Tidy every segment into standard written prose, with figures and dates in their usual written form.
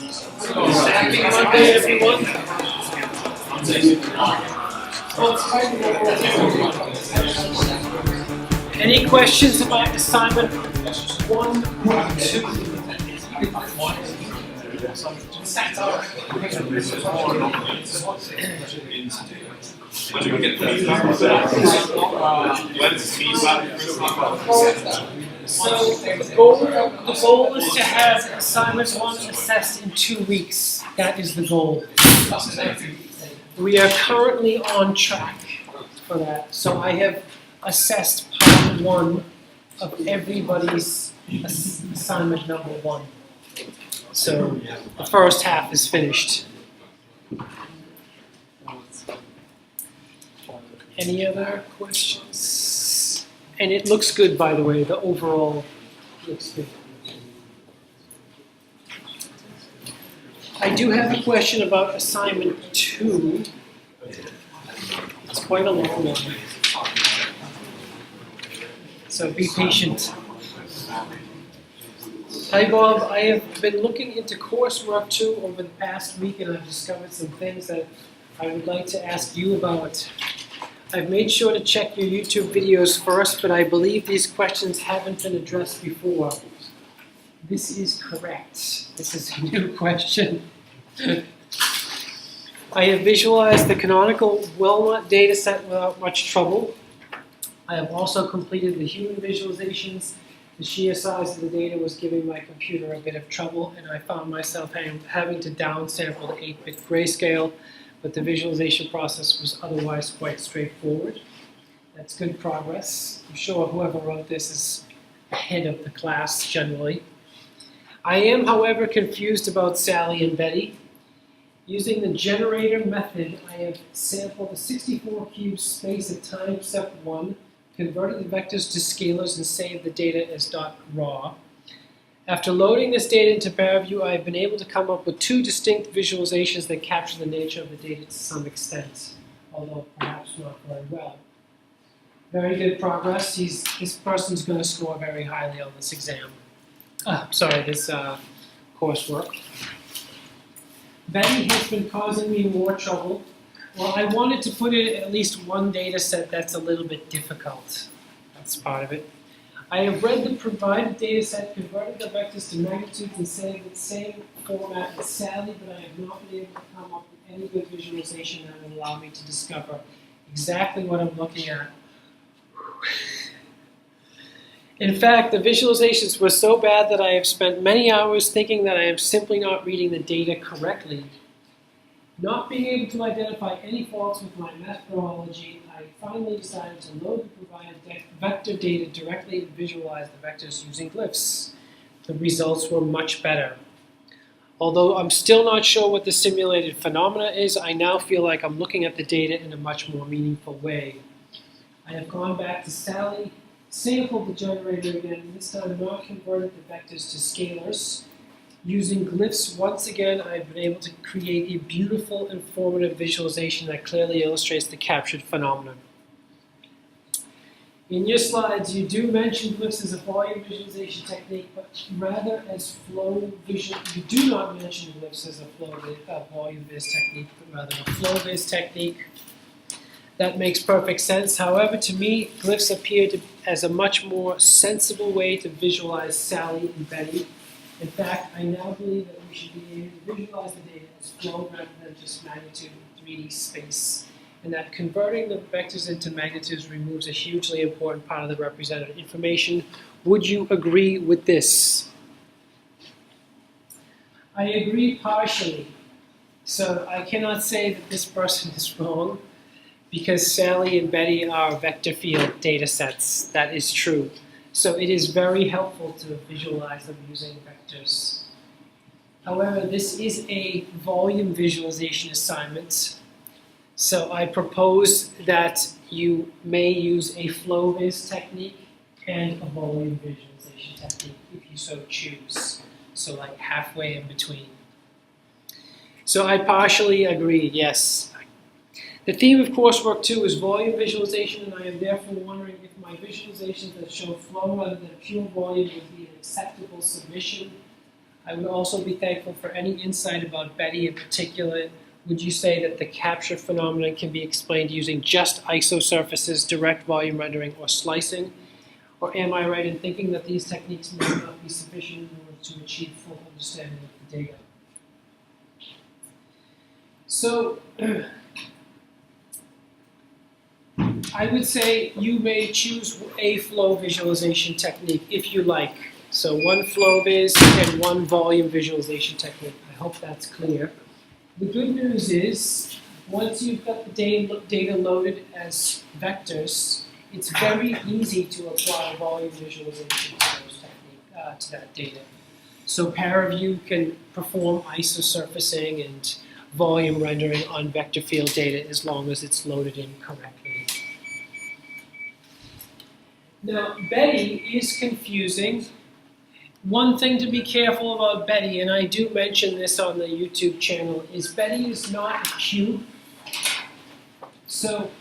Happy Monday, everyone. Any questions about assignment 1, 2? So the goal is to have assignment 1 assessed in 2 weeks. That is the goal. We are currently on track for that. So I have assessed part 1 of everybody's assignment number 1. So the first half is finished. Any other questions? And it looks good, by the way. The overall looks good. I do have a question about assignment 2. It's quite a long one. So be patient. Hi Bob, I have been looking into coursework 2 over the past week and I've discovered some things that I would like to ask you about. I've made sure to check your YouTube videos first, but I believe these questions haven't been addressed before. This is correct. This is a new question. I have visualized the canonical Wilmot dataset without much trouble. I have also completed the human visualizations. The sheer size of the data was giving my computer a bit of trouble, and I found myself having to downsample the 8-bit grayscale, but the visualization process was otherwise quite straightforward. That's good progress. I'm sure whoever wrote this is ahead of the class generally. I am, however, confused about Sally and Betty. Using the generator method, I have sampled a 64 cube space at time step 1, converted the vectors to scalars, and saved the data as .raw. After loading this data into ParaView, I have been able to come up with 2 distinct visualizations that capture the nature of the data to some extent, although perhaps not very well. Very good progress. This person's going to score very highly on this exam. This coursework. Betty has been causing me more trouble. Well, I wanted to put in at least one data set that's a little bit difficult. That's part of it. I have read the provided data set, converted the vectors to magnitudes, and saved the same format as Sally, but I have not been able to come up with any good visualization that will allow me to discover exactly what I'm looking at. In fact, the visualizations were so bad that I have spent many hours thinking that I am simply not reading the data correctly. Not being able to identify any faults with my methodology, I finally decided to load the provided vector data directly and visualize the vectors using glyphs. The results were much better. Although I'm still not sure what the simulated phenomena is, I now feel like I'm looking at the data in a much more meaningful way. I have gone back to Sally, sampled the generator again, and this time not converted the vectors to scalars. Using glyphs, once again, I've been able to create a beautiful, informative visualization that clearly illustrates the captured phenomenon. In your slides, you do mention glyphs as a volume visualization technique, but rather as flow visual. You do not mention glyphs as a volume viz technique, but rather a flow viz technique. That makes perfect sense. However, to me, glyphs appear as a much more sensible way to visualize Sally and Betty. In fact, I now believe that we should be able to visualize the data as flow rather than just magnitude in 3D space, and that converting the vectors into magnitudes removes a hugely important part of the represented information. Would you agree with this? I agree partially. So I cannot say that this person is wrong, because Sally and Betty are vector field data sets. That is true. So it is very helpful to visualize them using vectors. However, this is a volume visualization assignment. So I propose that you may use a flow viz technique and a volume visualization technique if you so choose. So like halfway in between. So I partially agree, yes. The theme of coursework 2 is volume visualization, and I am therefore wondering if my visualizations that show flow rather than pure volume would be an acceptable submission. I would also be thankful for any insight about Betty in particular. Would you say that the capture phenomenon can be explained using just isosurfaces, direct volume rendering, or slicing? Or am I right in thinking that these techniques may not be sufficient in order to achieve full understanding of the data? So, I would say you may choose a flow visualization technique if you like. So one flow viz and one volume visualization technique. I hope that's clear. The good news is, once you've got the data loaded as vectors, it's very easy to apply volume visualization to that data. So ParaView can perform isosurfacing and volume rendering on vector field data as long as it's loaded in correctly. Now, Betty is confusing. One thing to be careful about Betty, and I do mention this on the YouTube channel, is Betty is not a cube. So,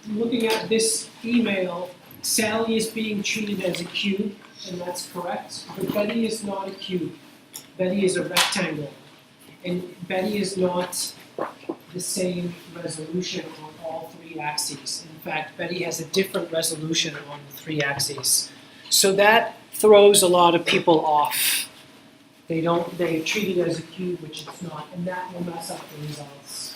looking at this email, Sally is being treated as a cube, and that's correct, but Betty is not a cube. Betty is a rectangle, and Betty is not the same resolution on all three axes. In fact, Betty has a different resolution on the three axes. So that throws a lot of people off. They treat it as a cube, which it's not, and that will mess up the results.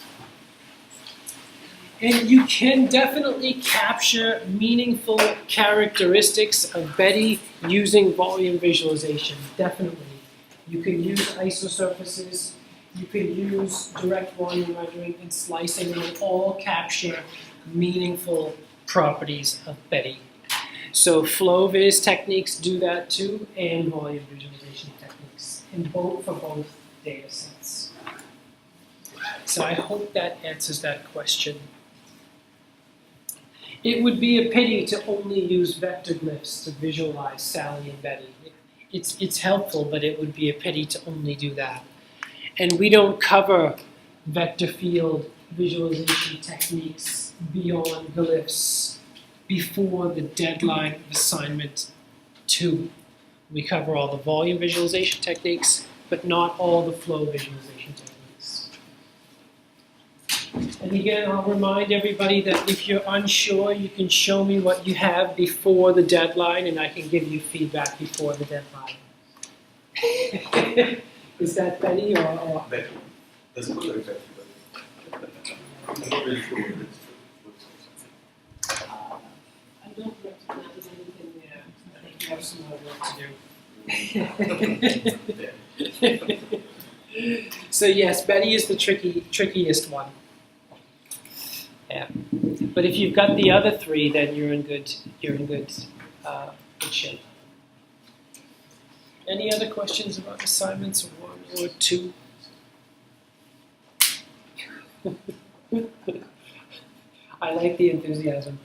And you can definitely capture meaningful characteristics of Betty using volume visualization, definitely. You can use isosurfaces, you can use direct volume rendering and slicing, and they all capture meaningful properties of Betty. So flow-viz techniques do that too, and volume visualization techniques, for both data sets. So I hope that answers that question. It would be a pity to only use vector glyphs to visualize Sally and Betty. It's helpful, but it would be a pity to only do that. And we don't cover vector field visualization techniques beyond glyphs before the deadline of assignment 2. We cover all the volume visualization techniques, but not all the flow visualization techniques. And again, I'll remind everybody that if you're unsure, you can show me what you have before the deadline, and I can give you feedback before the deadline. Is that Betty or? Betty. That's good. I don't recognize anything there. I think you have some more work to do. So yes, Betty is the trickiest one. Yeah. But if you've got the other three, then you're in good shape. Any other questions about assignments 1 or 2? I like the enthusiasm.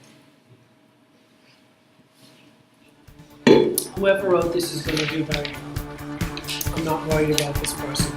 Whoever wrote this is going to do very well. I'm not worried about this person.